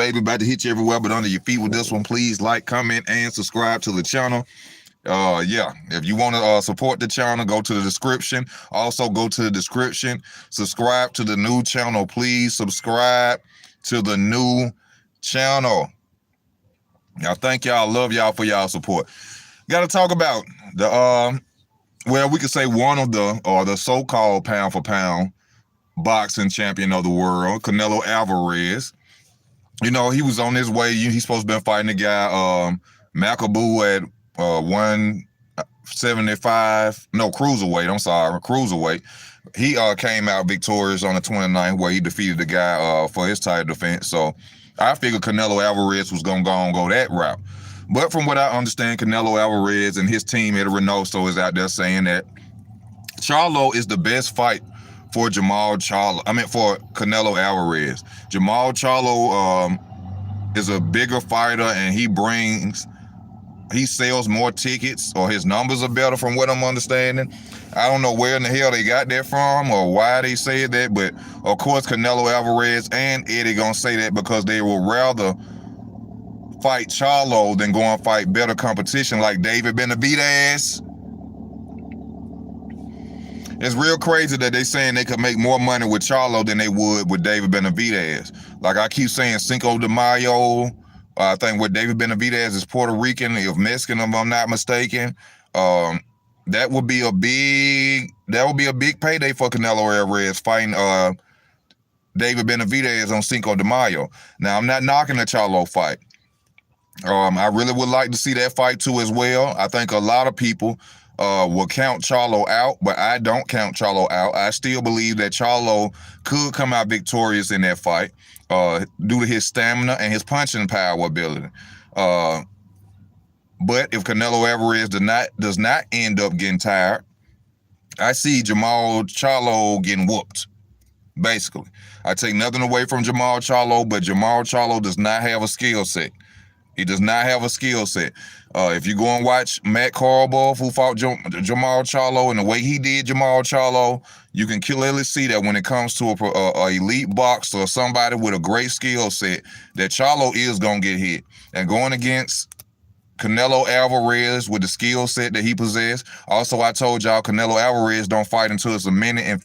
baby. About to hit you everywhere but under your feet with this one. Please like, comment, and subscribe to the channel. Yeah, if you want to support the channel, go to the description. Also, go to the description. Subscribe to the new channel. Please subscribe to the new channel. Now, thank y'all. Love y'all for y'all support. Got to talk about the well, we could say one of the so-called pound for pound boxing champion of the world, Canelo Alvarez. You know, he was on his way. He's supposed to be fighting the guy Macaboo at 175. No, cruiserweight. I'm sorry, cruiserweight. He came out victorious on the 29th, where he defeated the guy for his title defense. So I figured Canelo Alvarez was gonna go that route. But from what I understand, Canelo Alvarez and his team at Reynoso is out there saying that Charlo is the best fight for Jermall Charlo. I mean, for Canelo Alvarez. Jermall Charlo is a bigger fighter, and he sells more tickets, or his numbers are better from what I'm understanding. I don't know where in the hell they got that from or why they said that, but of course Canelo Alvarez and Eddie gonna say that because they will rather fight Charlo than go and fight better competition like David Benavidez. It's real crazy that they saying they could make more money with Charlo than they would with David Benavidez. Like I keep saying, Cinco de Mayo. I think what David Benavidez is Puerto Rican, if Mexican, if I'm not mistaken. That would be a big payday for Canelo Alvarez fighting David Benavidez on Cinco de Mayo. Now I'm not knocking the Charlo fight. I really would like to see that fight too as well. I think a lot of people will count Charlo out, but I don't count Charlo out. I still believe that Charlo could come out victorious in that fight due to his stamina and his punching power ability. But if Canelo Alvarez does not end up getting tired, I see Jermall Charlo getting whooped. Basically, I take nothing away from Jermall Charlo, but Jermall Charlo does not have a skill set. He does not have a skill set. If you go and watch Matt Corbo, who fought Jermall Charlo, and the way he did Jermall Charlo, you can clearly see that when it comes to a elite boxer or somebody with a great skill set, that Charlo is going to get hit. And going against Canelo Alvarez with the skill set that he possessed. Also, I told y'all Canelo Alvarez don't fight until it's 1 minute and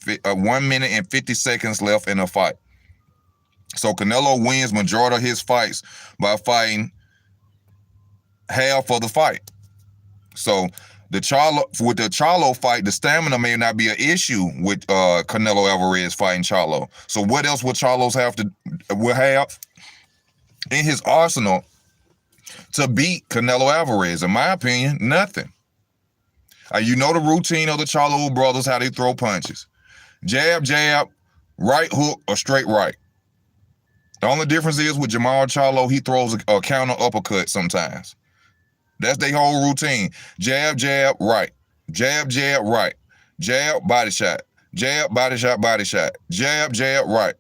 50 seconds left in a fight. So Canelo wins majority of his fights by fighting half of the fight. So with the Charlo fight, the stamina may not be an issue with Canelo Alvarez fighting Charlo. So what else would Charlo have in his arsenal to beat Canelo Alvarez? In my opinion, nothing. You know the routine of the Charlo brothers, how they throw punches. Jab, jab, right hook, or straight right. The only difference is with Jermall Charlo, he throws a counter uppercut sometimes. That's their whole routine. Jab, jab, right. Jab, jab, right. Jab, body shot. Jab, body shot, body shot. Jab, jab, right.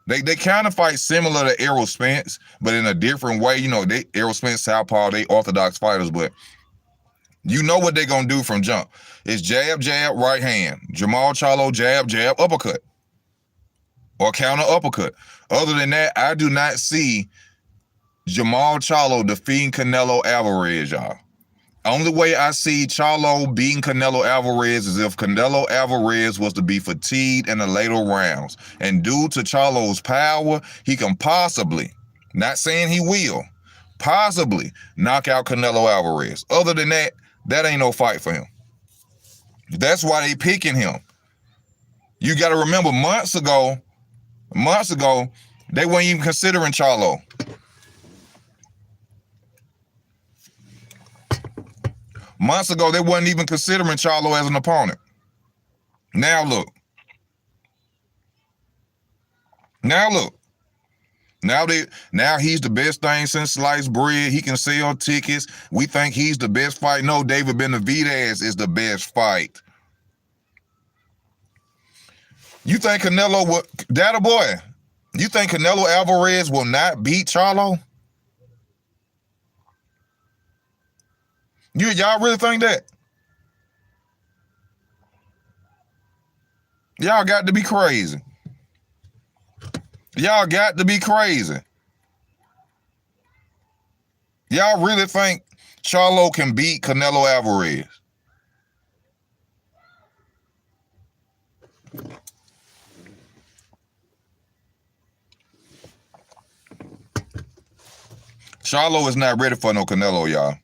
They kind of fight similar to Errol Spence, but in a different way. You know, Errol Spence, southpaw, they orthodox fighters, but you know what they're going to do from jump. It's jab, jab, right hand. Jermall Charlo, jab, jab, uppercut. Or counter uppercut. Other than that, I do not see Jermall Charlo defeating Canelo Alvarez, y'all. Only way I see Charlo beating Canelo Alvarez is if Canelo Alvarez was to be fatigued in the later rounds. And due to Charlo's power, he can possibly, not saying he will, possibly knock out Canelo Alvarez. Other than that, that ain't no fight for him. That's why they picking him. You got to remember, months ago, they weren't even considering Charlo. Months ago, they wasn't even considering Charlo as an opponent. Now look. Now he's the best thing since sliced bread. He can sell tickets. We think he's the best fight. No, David Benavidez is the best fight. You think Canelo will, Data Boy, you think Canelo Alvarez will not beat Charlo? Y'all really think that? Y'all got to be crazy. Y'all got to be crazy. Y'all really think Charlo can beat Canelo Alvarez? Charlo is not ready for no Canelo, y'all.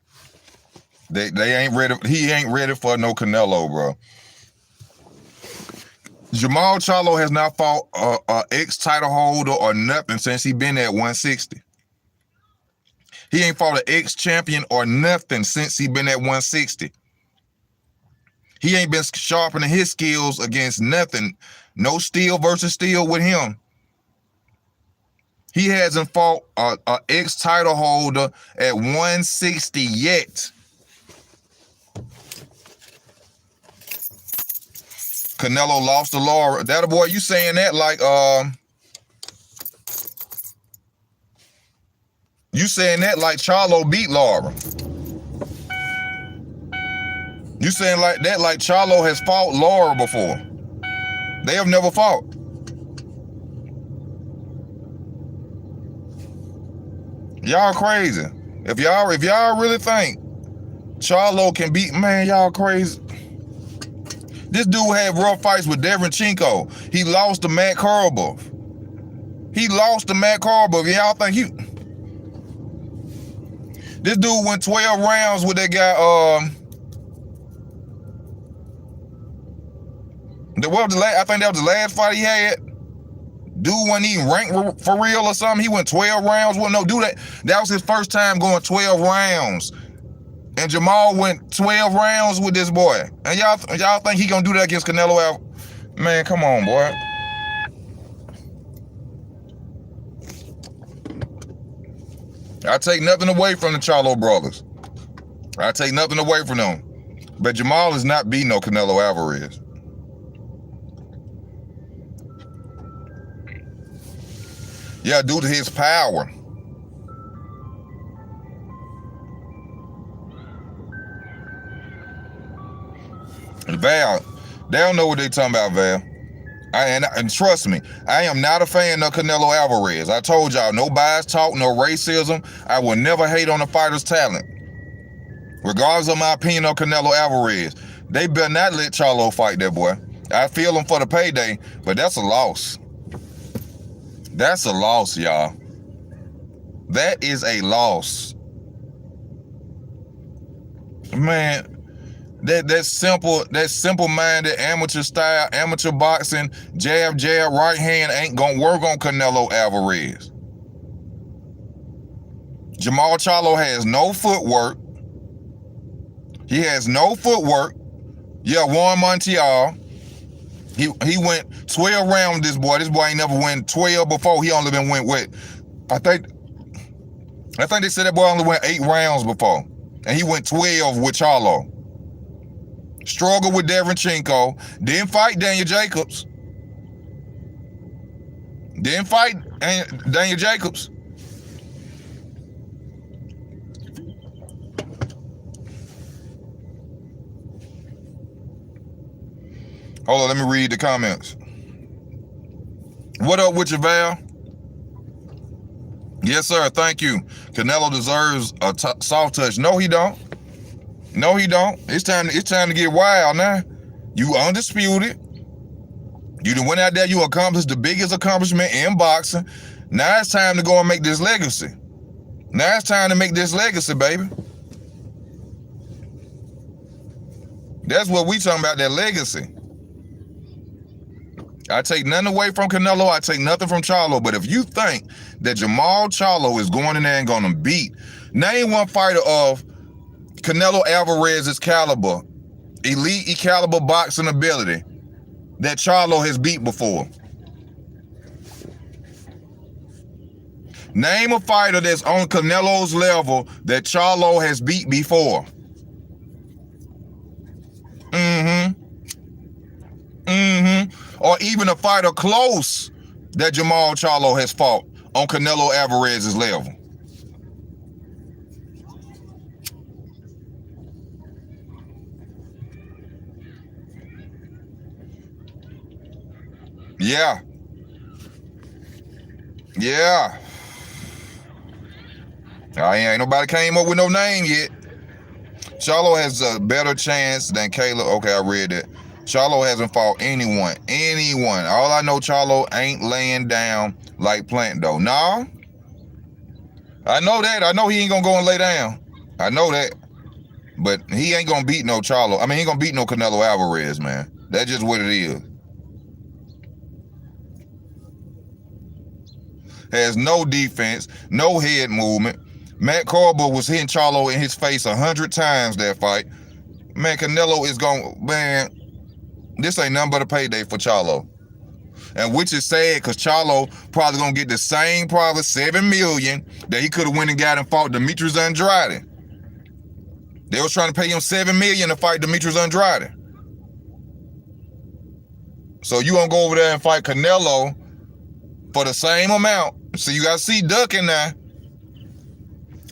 They ain't ready. He ain't ready for no Canelo, bro. Jermall Charlo has not fought a ex-title holder or nothing since he been at 160. He ain't fought an ex-champion or nothing since he been at 160. He ain't been sharpening his skills against nothing. No steel versus steel with him. He hasn't fought a ex-title holder at 160 yet. Canelo lost to Lara. That boy, you saying that like you saying that like Charlo beat Lara. You saying like that like Charlo has fought Lara before. They have never fought. Y'all crazy. If y'all really think Charlo can beat, man, y'all crazy. This dude had rough fights with Derevchenko. He lost to Matt Korobov. Y'all think he... This dude went 12 rounds with that guy, I think that was the last fight he had. Dude wasn't even ranked for real or something. He went 12 rounds. Well, no, dude, that was his first time going 12 rounds. And Jamal went 12 rounds with this boy. And y'all think he gonna do that against Canelo Alvarez? Man, come on, boy. I take nothing away from the Charlo brothers. I take nothing away from them. But Jamal is not beating no Canelo Alvarez. Yeah, due to his power. Val, they don't know what they talking about, Val. And trust me, I am not a fan of Canelo Alvarez. I told y'all, no bias talk, no racism. I will never hate on a fighter's talent. Regardless of my opinion on Canelo Alvarez, they better not let Charlo fight that boy. I feel him for the payday, but that's a loss. That's a loss, y'all. That is a loss. Man, that simple-minded amateur style, amateur boxing, jab, right hand ain't gonna work on Canelo Alvarez. Jermall Charlo has no footwork. He has no footwork. Yeah, Juan Montiel. He went 12 rounds with this boy. This boy ain't never went 12 before. He only been went with, I think they said that boy only went 8 rounds before. And he went 12 with Charlo. Struggled with Derevchenko. Didn't fight Daniel Jacobs. Hold on, let me read the comments. What up with you, Val? Yes, sir, thank you. Canelo deserves a soft touch. No, he don't. No, he don't. It's time to get wild now. You undisputed. You done went out there, you accomplished the biggest accomplishment in boxing. Now it's time to go and make this legacy. Now it's time to make this legacy, baby. That's what we talking about, that legacy. I take nothing away from Canelo. I take nothing from Charlo. But if you think that Jermall Charlo is going in there and going to beat, name one fighter of Canelo Alvarez's caliber, elite caliber boxing ability that Charlo has beat before. Name a fighter that's on Canelo's level that Charlo has beat before. Or even a fighter close that Jermall Charlo has fought on Canelo Alvarez's level. Yeah. Ain't nobody came up with no name yet. Charlo has a better chance than Caleb. Okay, I read that. Charlo hasn't fought anyone. All I know, Charlo ain't laying down like Plant, though. Nah. I know that. I know he ain't gonna go and lay down. I know that. But he ain't gonna beat no Charlo. I mean, he ain't gonna beat no Canelo Alvarez, man. That's just what it is. Has no defense, no head movement. Matt Corbo was hitting Charlo in his face 100 times that fight. Man, Canelo is going, man, this ain't nothing but a payday for Charlo. And which is sad, because Charlo probably going to get the same, probably $7 million that he could have went and got and fought Demetrius Andrade. They was trying to pay him $7 million to fight Demetrius Andrade. So you going to go over there and fight Canelo for the same amount. So you got to see ducking now.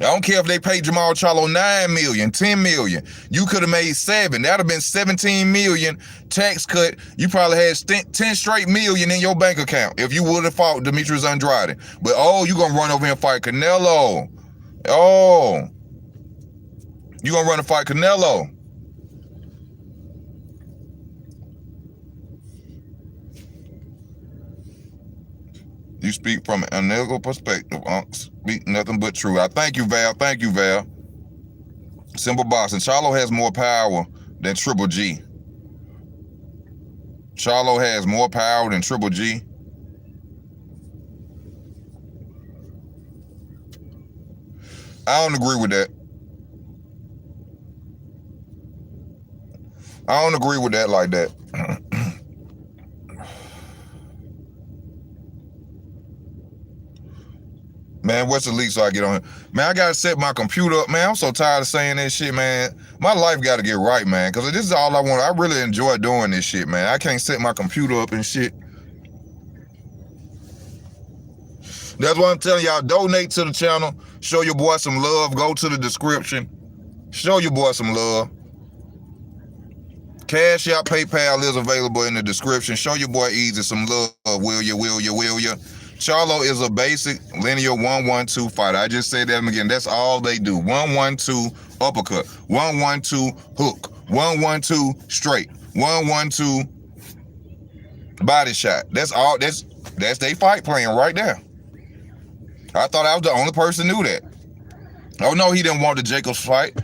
I don't care if they paid Jermall Charlo $9 million, $10 million. You could have made $7. That'd have been $17 million tax cut. You probably had 10 straight million in your bank account if you would have fought Demetrius Andrade. But oh, you gonna run over here and fight Canelo. Oh, you gonna run and fight Canelo. You speak from an analytical perspective. Speak nothing but true. I thank you, Val. Thank you, Val. Simple boxing. Charlo has more power than Triple G. Charlo has more power than Triple G. I don't agree with that. I don't agree with that like that. Man, what's the least I get on here? Man, I gotta set my computer up, man. I'm so tired of saying that shit, man. My life gotta get right, man. Cause this is all I want. I really enjoy doing this shit, man. I can't set my computer up and shit. That's why I'm telling y'all, donate to the channel. Show your boy some love. Go to the description. Show your boy some love. Cash App, PayPal is available in the description. Show your boy Easy some love. Will you? Charlo is a basic linear 1-1-2 fighter. I just said that again. That's all they do. 1-1-2 uppercut. 1-1-2 hook. 1-1-2 straight. 1-1-2 body shot. That's all. That's their fight plan right there. I thought I was the only person who knew that. Oh no, he didn't want the Jacobs fight.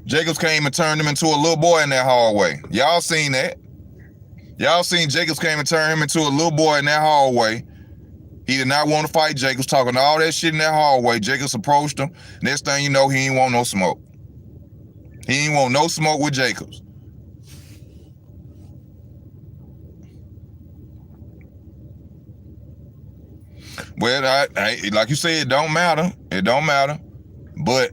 Jacobs came and turned him into a little boy in that hallway. Y'all seen that? Y'all seen Jacobs came and turned him into a little boy in that hallway. He did not want to fight Jacobs, talking all that shit in that hallway. Jacobs approached him. Next thing you know, he ain't want no smoke. He ain't want no smoke with Jacobs. Well, I like you said, it don't matter. It don't matter. But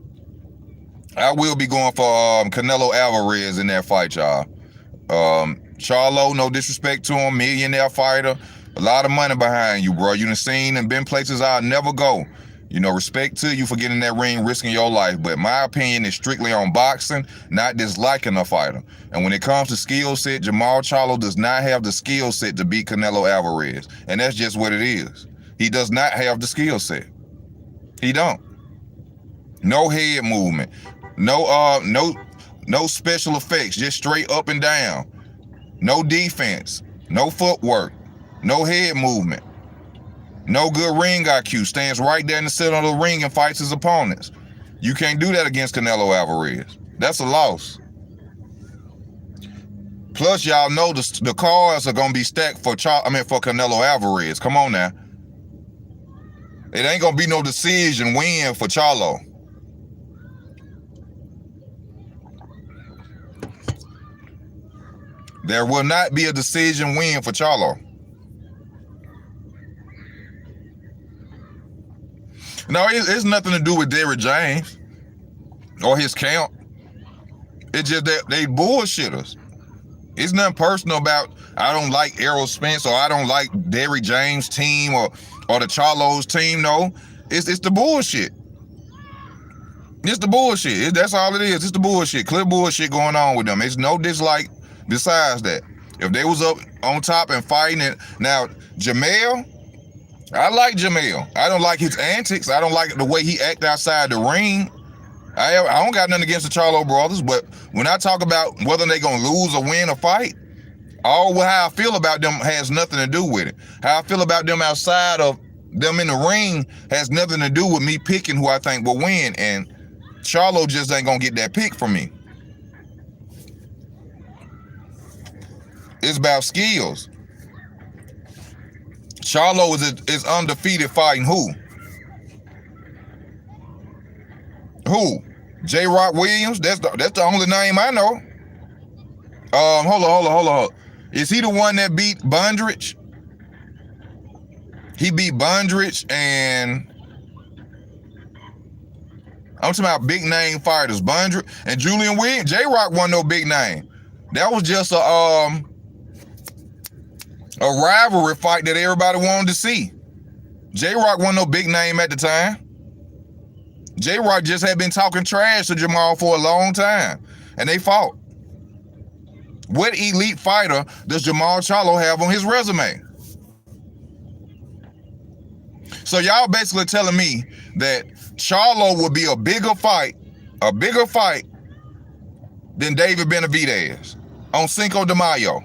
I will be going for Canelo Alvarez in that fight, y'all. Charlo, no disrespect to him, millionaire fighter. A lot of money behind you, bro. You done seen and been places I'll never go. You know, respect to you for getting in that ring, risking your life. But my opinion is strictly on boxing, not disliking a fighter. And when it comes to skill set, Jermall Charlo does not have the skill set to beat Canelo Alvarez. And that's just what it is. He does not have the skill set. He don't. No head movement. No special effects. Just straight up and down. No defense. No footwork. No head movement. No good ring IQ. Stands right there in the center of the ring and fights his opponents. You can't do that against Canelo Alvarez. That's a loss. Plus, y'all know the cards are gonna be stacked for Canelo Alvarez. Come on now. It ain't gonna be no decision win for Charlo. There will not be a decision win for Charlo. No, it's nothing to do with Derrick James or his count. It's just that they bullshitters. It's nothing personal about I don't like Errol Spence or I don't like Derrick James' team or the Charlo's team. No, it's the bullshit. It's the bullshit. That's all it is. It's the bullshit. Clear bullshit going on with them. It's no dislike besides that. If they was up on top and fighting it, now Jamal I like Jamal. I don't like his antics. I don't like the way he act outside the ring. I don't got nothing against the Charlo brothers, but when I talk about whether they gonna lose or win a fight, all how I feel about them has nothing to do with it. How I feel about them outside of them in the ring has nothing to do with me picking who I think will win. And Charlo just ain't gonna get that pick from me. It's about skills. Charlo is undefeated fighting who? Who? J. Rock Williams? That's the only name I know. Hold on. Is he the one that beat Bondrich? He beat Bondrich, and I'm talking about big name fighters. Bondrich and Julian Williams. J. Rock wasn't no big name. That was just a rivalry fight that everybody wanted to see. J. Rock wasn't no big name at the time. J. Rock just had been talking trash to Jamal for a long time, and they fought. What elite fighter does Jermall Charlo have on his resume? So y'all basically telling me that Charlo would be a bigger fight than David Benavidez on Cinco de Mayo.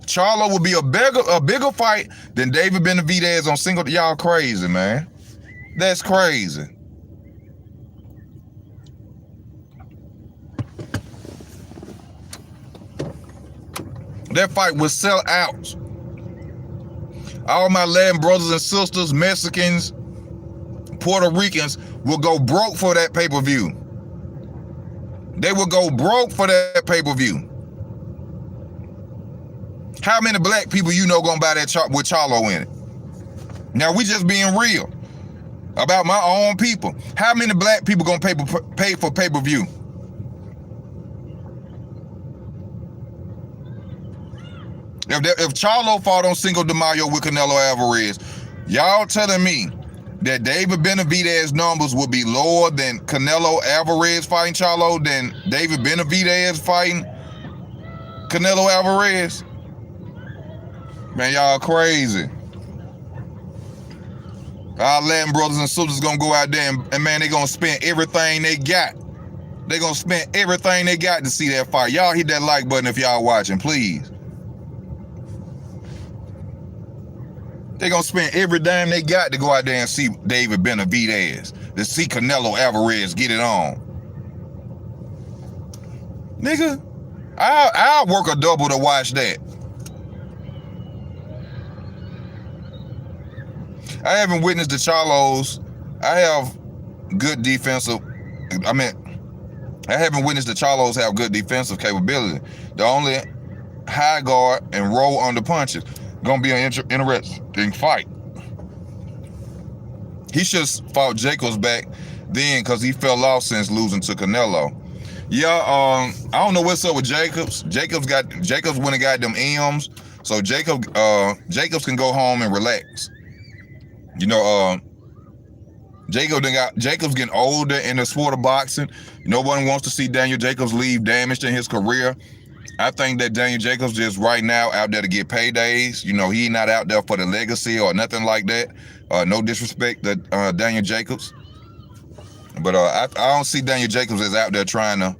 Charlo would be a bigger fight than David Benavidez on Cinco. Y'all crazy, man. That's crazy. That fight would sell out. All my Latin brothers and sisters, Mexicans, Puerto Ricans will go broke for that pay-per-view. They will go broke for that pay-per-view. How many black people you know gonna buy that with Charlo in it? Now we just being real about my own people. How many black people gonna pay for pay-per-view? If Charlo fought on Cinco de Mayo with Canelo Alvarez, y'all telling me that David Benavidez numbers would be lower than Canelo Alvarez fighting Charlo than David Benavidez fighting Canelo Alvarez? Man, y'all crazy. Our Latin brothers and sisters gonna go out there and man, they gonna spend everything they got. They gonna spend everything they got to see that fight. Y'all hit that like button if y'all watching, please. They gonna spend every dime they got to go out there and see David Benavidez, to see Canelo Alvarez get it on. Nigga, I'll work a double to watch that. I haven't witnessed the Charlos. I haven't witnessed the Charlos have good defensive capability. The only high guard and roll under punches. Gonna be an interesting fight. He should have fought Jacobs back then because he fell off since losing to Canelo. Yeah, I don't know what's up with Jacobs. Jacobs went and got them M's, so Jacobs can go home and relax. You know, Jacobs getting older in the sport of boxing. No one wants to see Daniel Jacobs leave damaged in his career. I think that Daniel Jacobs just right now out there to get paydays. You know, he not out there for the legacy or nothing like that. No disrespect to Daniel Jacobs. But I don't see Daniel Jacobs as out there trying to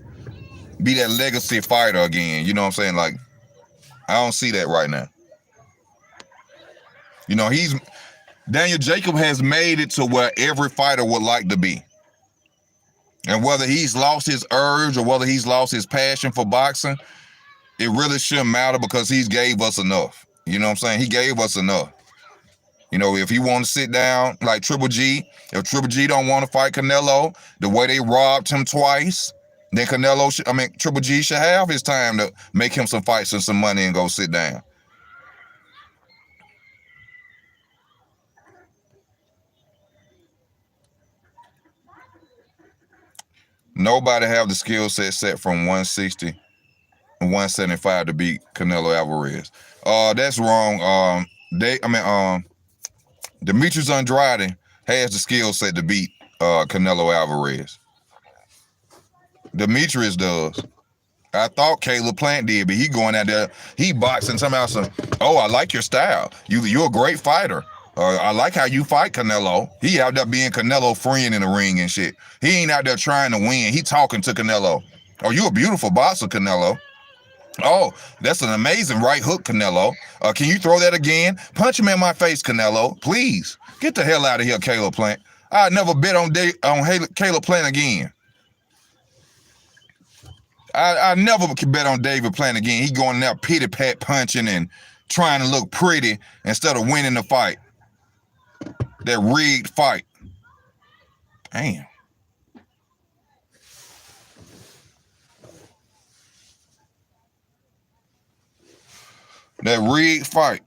be that legacy fighter again. You know what I'm saying? Like, I don't see that right now. You know, Daniel Jacobs has made it to where every fighter would like to be. And whether he's lost his urge or whether he's lost his passion for boxing, it really shouldn't matter because he's gave us enough. You know what I'm saying? He gave us enough. You know, if he want to sit down like Triple G, if Triple G don't want to fight Canelo, the way they robbed him twice, then Triple G should have his time to make him some fights and some money and go sit down. Nobody have the skill set from 160 and 175 to beat Canelo Alvarez. That's wrong. Demetrius Andrade has the skill set to beat Canelo Alvarez. Demetrius does. I thought Caleb Plant did, but he going out there, he boxing somehow. Oh, I like your style. You're a great fighter. I like how you fight, Canelo. He out there being Canelo friend in the ring and shit. He ain't out there trying to win. He talking to Canelo. Oh, you a beautiful boxer, Canelo. Oh, that's an amazing right hook, Canelo. Can you throw that again? Punch him in my face, Canelo. Please. Get the hell out of here, Caleb Plant. I'd never bet on Caleb Plant again. I never could bet on David Plant again. He going there pity-pat punching and trying to look pretty instead of winning the fight. That rigged fight. Damn. That rigged fight.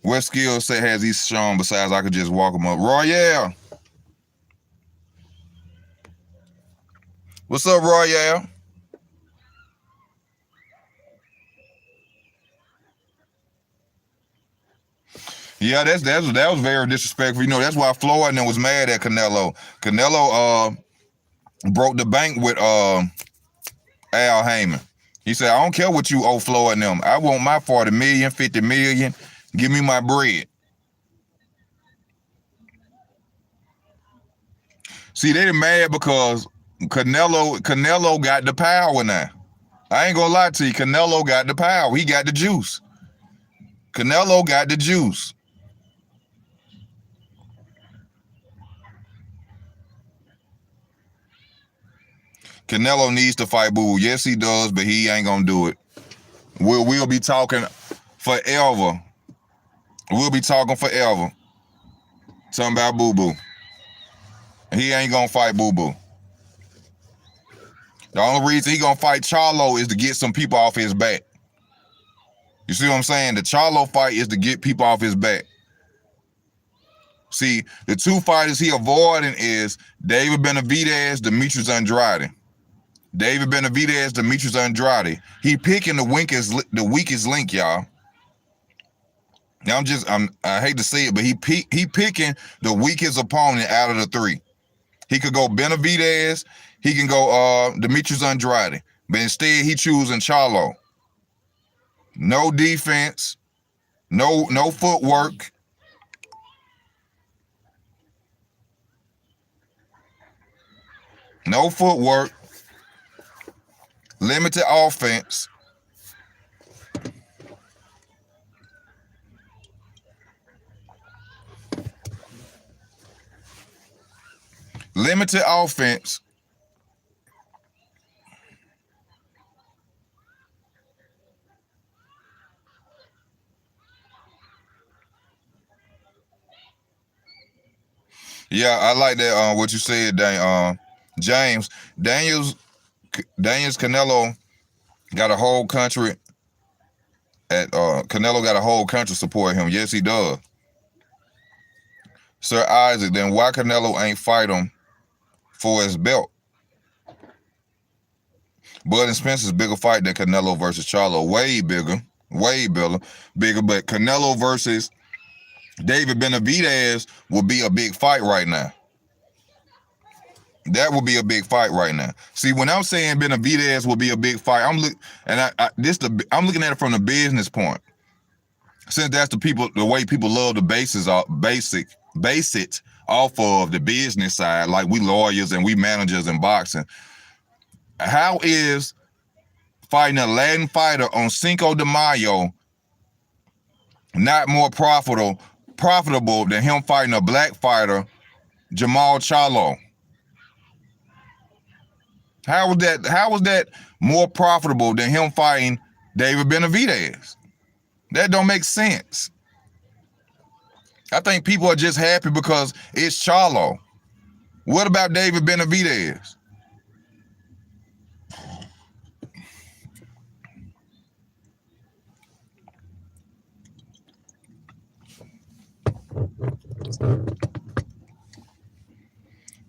What skill set has he shown besides I could just walk him up? Royale. What's up, Royale? Yeah, that was very disrespectful. You know, that's why Floyd was mad at Canelo. Canelo broke the bank with Al Heyman. He said, I don't care what you owe Floyd and them. I want my 40 million, 50 million. Give me my bread. See, they mad because Canelo got the power now. I ain't gonna lie to you. Canelo got the power. He got the juice. Canelo got the juice. Canelo needs to fight Boo. Yes, he does, but he ain't gonna do it. We'll be talking forever. We'll be talking forever. Talking about Boo Boo. He ain't gonna fight Boo Boo. The only reason he gonna fight Charlo is to get some people off his back. You see what I'm saying? The Charlo fight is to get people off his back. See, the two fighters he avoiding is David Benavidez, Demetrius Andrade. David Benavidez, Demetrius Andrade. He picking the weakest link, y'all. Now I hate to say it, but he picking the weakest opponent out of the three. He could go Benavidez, he can go Demetrius Andrade, but instead he choosing Charlo. No defense, no footwork. No footwork. Limited offense. Limited offense. Yeah, I like that. What you said, James. Daniels Canelo got a whole country Canelo got a whole country support him. Yes, he does. Sir Isaac, then why Canelo ain't fight him for his belt? Bud and Spencer's bigger fight than Canelo versus Charlo. Way bigger. But Canelo versus David Benavidez will be a big fight right now. That will be a big fight right now. See, when I'm saying Benavidez will be a big fight, I'm looking at it from the business point. Since that's the way people love the base it off of the business side, like we lawyers and we managers in boxing. How is fighting a Latin fighter on Cinco de Mayo not more profitable than him fighting a black fighter, Jermall Charlo? How was that more profitable than him fighting David Benavidez? That don't make sense. I think people are just happy because it's Charlo. What about David Benavidez?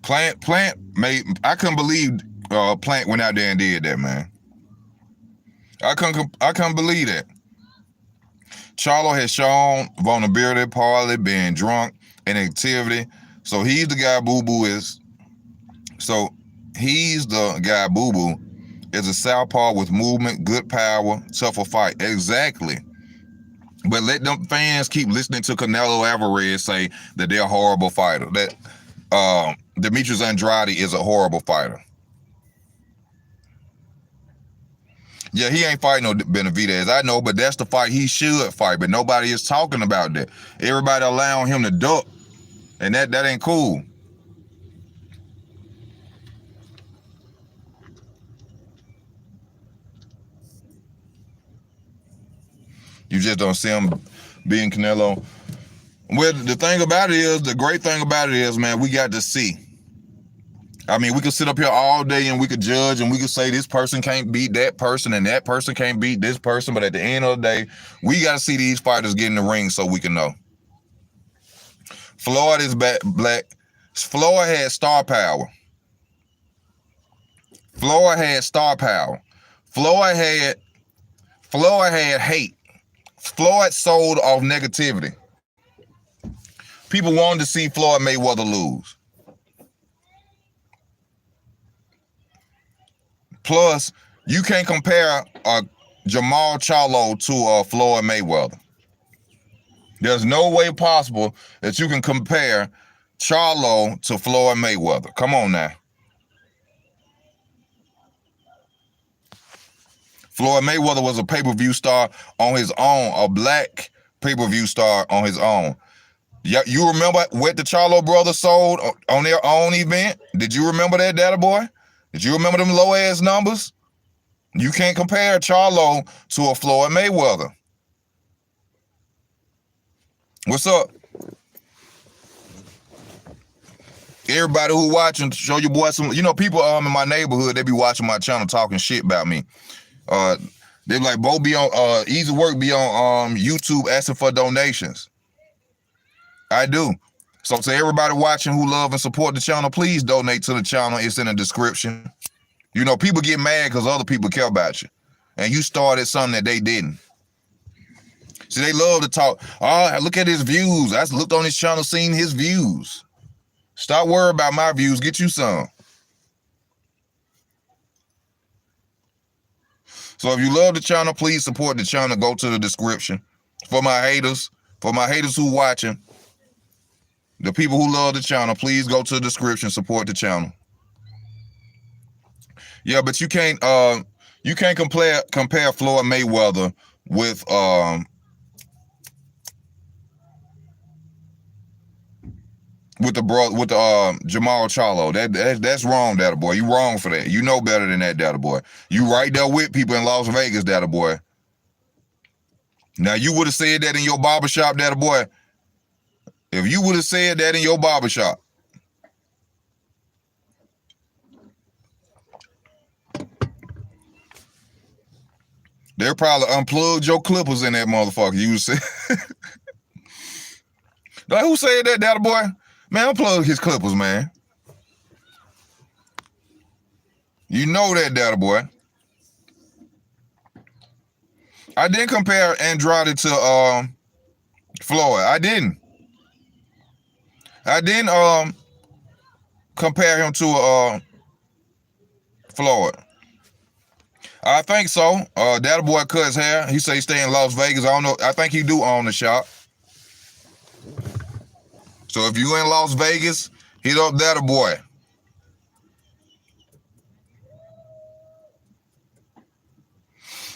Plant made. I couldn't believe Plant went out there and did that, man. I couldn't believe that. Charlo has shown vulnerability, partly being drunk and activity. So he's the guy Boo Boo is. So he's the guy Boo Boo is a southpaw with movement, good power, tougher fight. Exactly. But let them fans keep listening to Canelo Alvarez say that they're a horrible fighter. That Demetrius Andrade is a horrible fighter. Yeah, he ain't fighting no Benavidez. I know, but that's the fight he should fight. But nobody is talking about that. Everybody allowing him to duck, and that ain't cool. You just don't see him being Canelo. Well, the thing about it is, the great thing about it is, man, we got to see. I mean, we could sit up here all day and we could judge and we could say this person can't beat that person and that person can't beat this person. But at the end of the day, we got to see these fighters get in the ring so we can know. Floyd is black. Floyd had star power. Floyd had star power. Floyd had hate. Floyd sold off negativity. People wanted to see Floyd Mayweather lose. Plus, you can't compare Jermall Charlo to Floyd Mayweather. There's no way possible that you can compare Charlo to Floyd Mayweather. Come on now. Floyd Mayweather was a pay-per-view star on his own, a black pay-per-view star on his own. Yeah, you remember what the Charlo brothers sold on their own event? Did you remember that, Data Boy? Did you remember them low-ass numbers? You can't compare Charlo to a Floyd Mayweather. What's up? Everybody who watching, show your boy some, people in my neighborhood, they be watching my channel talking shit about me. They be like, Bo be on, Easy Work be on YouTube asking for donations. I do. So to everybody watching who love and support the channel, please donate to the channel. It's in the description. People get mad because other people care about you. And you started something that they didn't. See, they love to talk. Oh, look at his views. I looked on his channel, seen his views. Stop worrying about my views. Get you some. So if you love the channel, please support the channel. Go to the description. For my haters who watching, the people who love the channel, please go to the description, support the channel. Yeah, but you can't compare Floyd Mayweather with Jermall Charlo. That's wrong, Data Boy. You wrong for that. You know better than that, Data Boy. You right there with people in Las Vegas, Data Boy. Now you would have said that in your barbershop, Data Boy. If you would have said that in your barbershop, they'll probably unplugged your clippers in that motherfucker. You would say, like, who said that, Data Boy? Man, unplug his clippers, man. You know that, Data Boy. I didn't compare Andrade to Floyd. I didn't compare him to Floyd. I think so. Data Boy cut his hair. He say he stay in Las Vegas. I don't know. I think he do own the shop. So if you in Las Vegas, hit up Data Boy.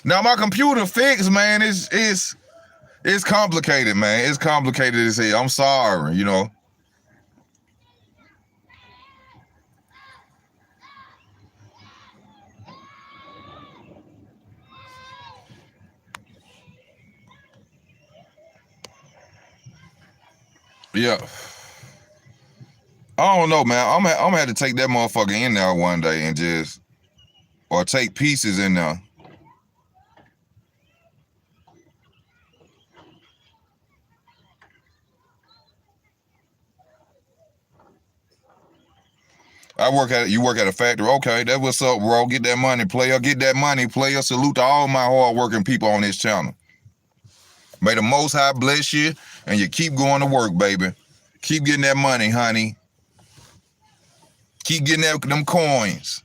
Now my computer fixed, man. It's complicated, man. It's complicated as hell. I'm sorry, Yeah. I don't know, man. I'm gonna have to take that motherfucker in there one day and or take pieces in there. You work at a factory. Okay, that's what's up, bro. Get that money, player. Get that money, player. Salute to all my hard-working people on this channel. May the Most High bless you, and you keep going to work, baby. Keep getting that money, honey. Keep getting them coins.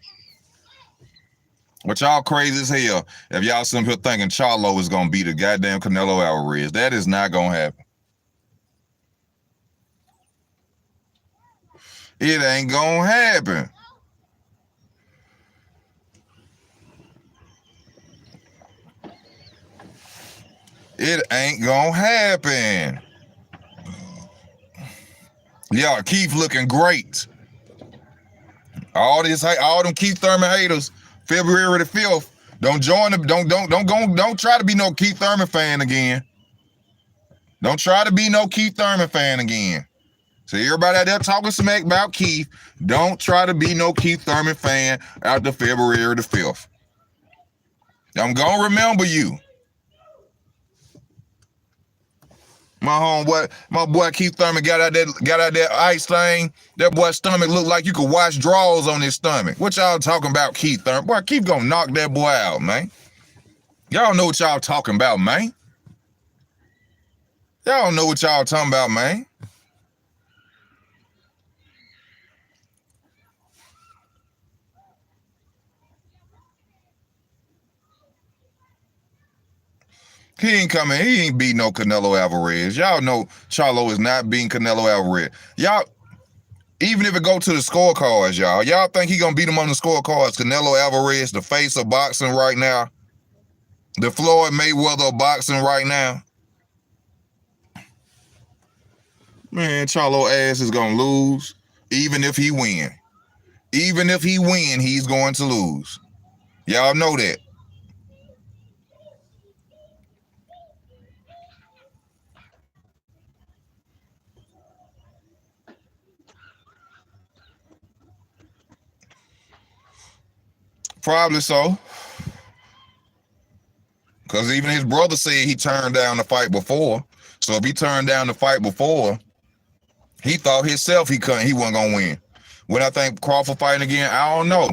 But y'all crazy as hell if y'all sitting here thinking Charlo is going to beat the goddamn Canelo Alvarez. That is not going to happen. It ain't going to happen. It ain't going to happen. Y'all, Keith looking great. All them Keith Thurman haters, February the 5th. Don't join them. Don't try to be no Keith Thurman fan again. Don't try to be no Keith Thurman fan again. So everybody out there talking smack about Keith, don't try to be no Keith Thurman fan after February the 5th. I'm gonna remember you. My boy Keith Thurman got out that ice thing. That boy's stomach looked like you could wash drawers on his stomach. What y'all talking about, Keith Thurman? Boy, Keith gonna knock that boy out, man. Y'all know what y'all talking about, man. Y'all know what y'all talking about, man. He ain't coming. He ain't beating no Canelo Alvarez. Y'all know Charlo is not beating Canelo Alvarez. Y'all, even if it go to the scorecards, y'all think he gonna beat him on the scorecards? Canelo Alvarez, the face of boxing right now, the Floyd Mayweather of boxing right now. Man, Charlo ass is gonna lose, even if he win. Even if he win, he's going to lose. Y'all know that. Probably so. Because even his brother said he turned down the fight before. So if he turned down the fight before, he thought himself he wasn't gonna win. When I think Crawford fighting again, I don't know.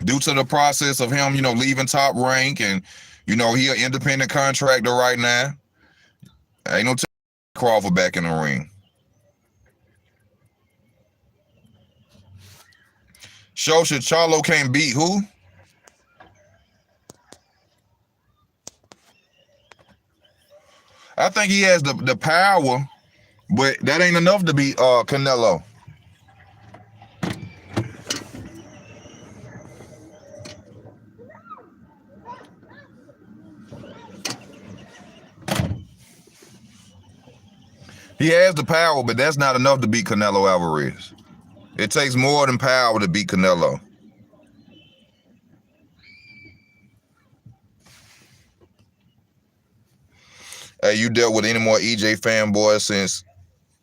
Due to the process of him, leaving Top Rank, and he an independent contractor right now. Ain't no Crawford back in the ring. Shosha Charlo can't beat who? I think he has the power, but that ain't enough to beat Canelo. He has the power, but that's not enough to beat Canelo Alvarez. It takes more than power to beat Canelo. Hey, you dealt with any more EJ fanboys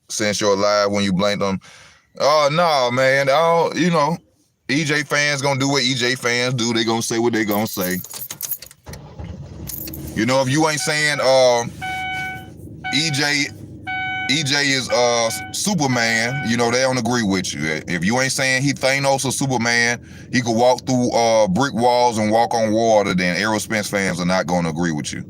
since you're alive when you blanked them? Oh, no, man. EJ fans gonna do what EJ fans do. They gonna say what they gonna say. If you ain't saying EJ is Superman, they don't agree with you. If you ain't saying he Thanos or Superman, he could walk through brick walls and walk on water, then Errol Spence fans are not gonna agree with you.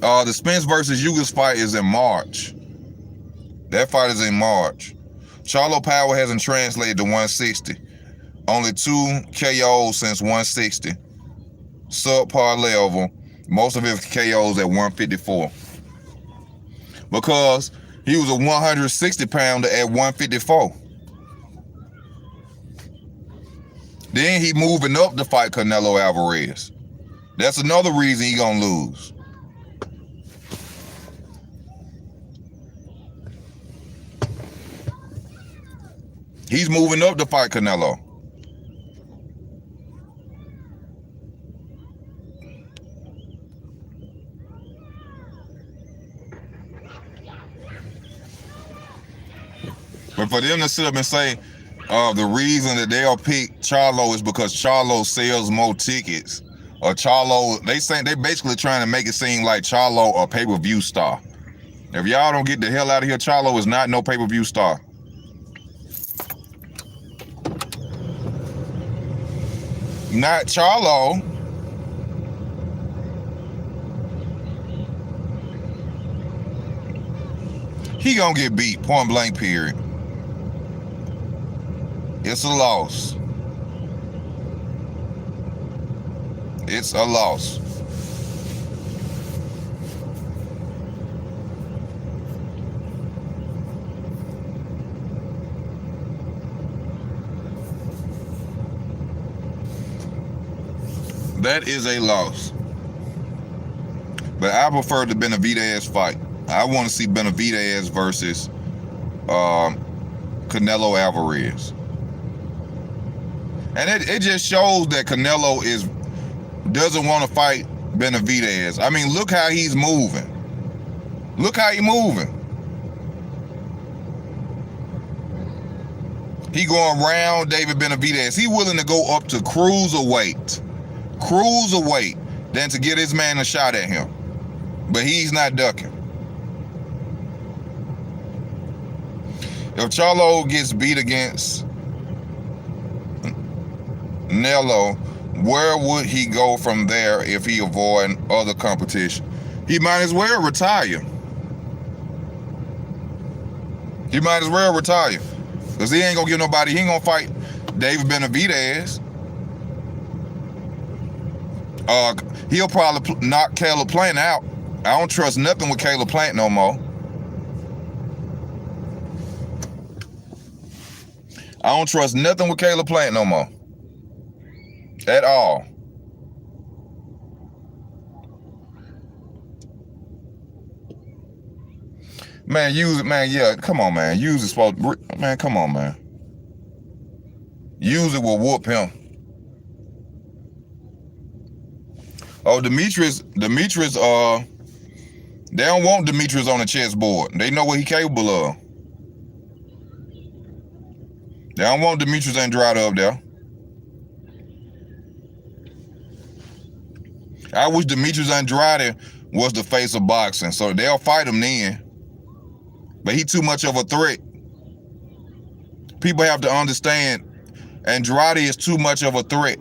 The Spence versus Ugas fight is in March. That fight is in March. Charlo power hasn't translated to 160. Only 2 KOs since 160. Subpar level. Most of his KOs at 154. Because he was a 160 pounder at 154. Then he moving up to fight Canelo Alvarez. That's another reason he gonna lose. He's moving up to fight Canelo. But for them to sit up and say the reason that they'll pick Charlo is because Charlo sells more tickets, or Charlo, they basically trying to make it seem like Charlo a pay-per-view star. If y'all don't get the hell out of here, Charlo is not no pay-per-view star. Not Charlo. He gonna get beat, point blank, period. It's a loss. It's a loss. That is a loss. But I prefer the Benavidez fight. I want to see Benavidez versus Canelo Alvarez. And it just shows that Canelo doesn't want to fight Benavidez. I mean, look how he's moving. Look how he's moving. He going around David Benavidez. He willing to go up to cruiserweight than to get his man a shot at him. But he's not ducking. If Charlo gets beat against Canelo, where would he go from there if he avoid other competition? He might as well retire. He might as well retire. Because he ain't going to get nobody. He ain't going to fight David Benavidez. He'll probably knock Caleb Plant out. I don't trust nothing with Caleb Plant no more. I don't trust nothing with Caleb Plant no more. At all. Man, use it, man. Yeah, come on, man. Use it, man. Come on, man. Use it will whoop him. Oh, Demetrius, they don't want Demetrius on the chessboard. They know what he's capable of. They don't want Demetrius Andrade up there. I wish Demetrius Andrade was the face of boxing, so they'll fight him then. But he too much of a threat. People have to understand Andrade is too much of a threat.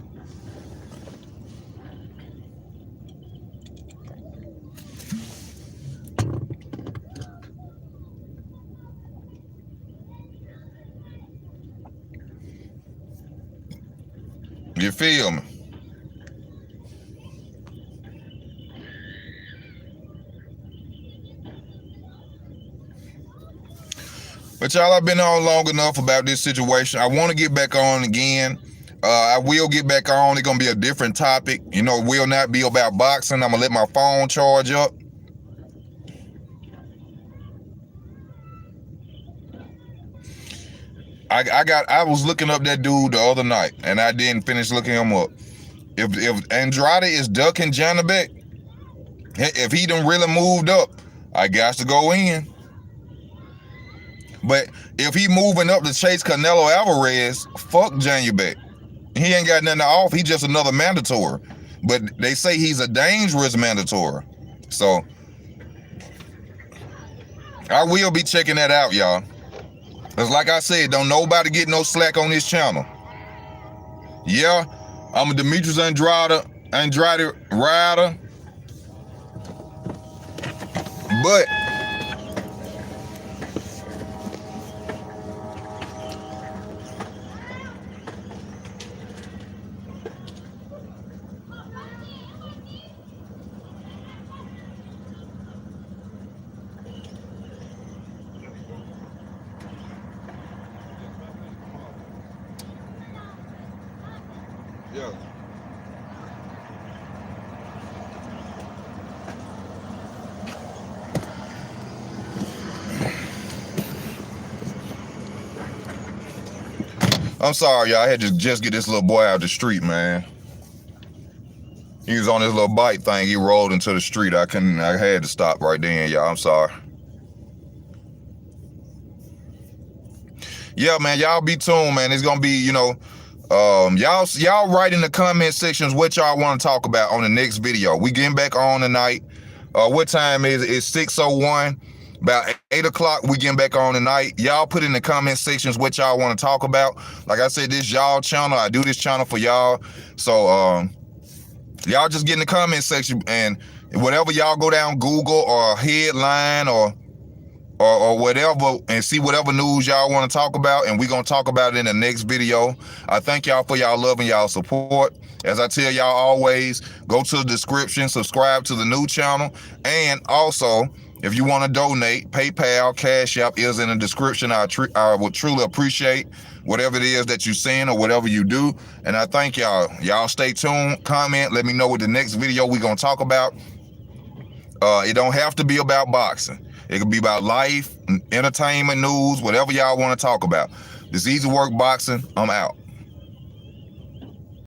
You feel me? But y'all, I've been on long enough about this situation. I want to get back on again. I will get back on. It's going to be a different topic. You know, it will not be about boxing. I'm going to let my phone charge up. I was looking up that dude the other night, and I didn't finish looking him up. If Andrade is ducking Janabek, if he done really moved up, I got to go in. But if he moving up to chase Canelo Alvarez, fuck Janabek. He ain't got nothing to offer. He just another mandatory. But they say he's a dangerous mandatory. So I will be checking that out, y'all. Because like I said, don't nobody get no slack on this channel. Yeah, I'm a Demetrius Andrade rider. But yeah. I'm sorry, y'all. I had to just get this little boy out the street, man. He was on this little bike thing. He rolled into the street. I had to stop right then, y'all. I'm sorry. Yeah, man. Y'all be tuned, man. It's gonna be, you know, y'all write in the comment sections what y'all want to talk about on the next video. We getting back on tonight. What time is it? It's 6:01. About 8 o'clock, we getting back on tonight. Y'all put in the comment sections what y'all want to talk about. Like I said, this y'all channel. I do this channel for y'all. So y'all just get in the comment section, and whatever y'all go down Google or headline or whatever, and see whatever news y'all want to talk about, and we're going to talk about it in the next video. I thank y'all for y'all love and y'all support. As I tell y'all always, go to the description, subscribe to the new channel, and also, if you want to donate, PayPal, Cash App is in the description. I would truly appreciate whatever it is that you send or whatever you do, and I thank y'all. Y'all stay tuned, comment, let me know what the next video we're going to talk about. It don't have to be about boxing. It could be about life, entertainment, news, whatever y'all want to talk about. This Easy Work Boxing, I'm out.